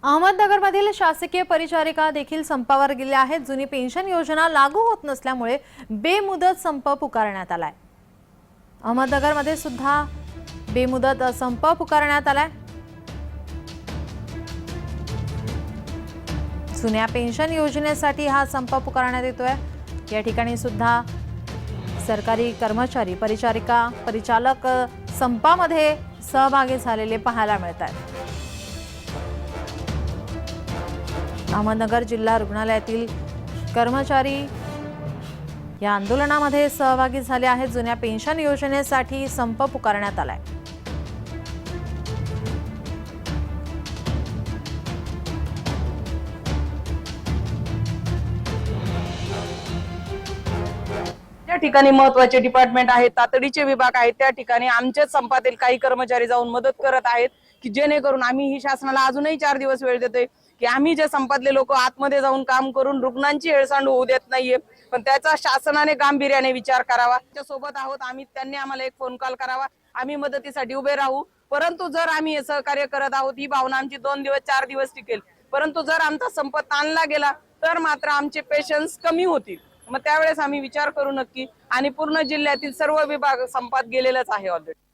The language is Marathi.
अहमदनगरमधील शासकीय परिचारिका देखील संपावर गेल्या आहेत। जुनी पेन्शन योजना लागू होत नसल्यामुळे बेमुदत संप पुकारण्यात आलाय। अहमदनगरमध्ये सुद्धा बेमुदत संप पुकारण्यात आलाय। जुन्या पेन्शन योजनेसाठी हा संप पुकारण्यात येतोय। या ठिकाणी सुद्धा सरकारी कर्मचारी, परिचारिका, परिचालक संपामध्ये सहभागी झालेले पाहायला मिळतात। अहमदनगर जिल्हा रुग्णालयातील कर्मचारी या आंदोलनामध्ये सहभागी झाले आहेत। जुन्या पेन्शन योजनेसाठी संप पुकारण्यात आलाय। ज्या ठिकाणी महत्त्वाचे डिपार्टमेंट आहेत, तातडीचे विभाग आहेत, त्या ठिकाणी आमच्याच संपातील काही कर्मचारी जाऊन मदत करत आहेत की जेणेकरून आम्ही ही शासनाला अजूनही 4 दिवस वेळ देतोय की आम्ही जे संपातले लोक आतमध्ये जाऊन काम करून रुग्णांची हेळसांड होऊ देत नाहीये, पण त्याचा शासनाने गांभीर्याने विचार करावा। त्या सोबत आहोत आम्ही, त्यांनी आम्हाला एक फोन कॉल करावा, आम्ही मदतीसाठी उभे राहू। परंतु जर आम्ही हे सहकार्य करत आहोत, ही भावना आमची 2 दिवस 4 दिवस टिकेल, परंतु जर आमचा संप ताणला गेला तर मात्र आमचे पेशन्स कमी होतील। मग त्यावेळेस आम्ही विचार करू नक्की। आणि पूर्ण जिल्ह्यातील सर्व विभाग संपात गेलेलेच आहे ऑलरेडी।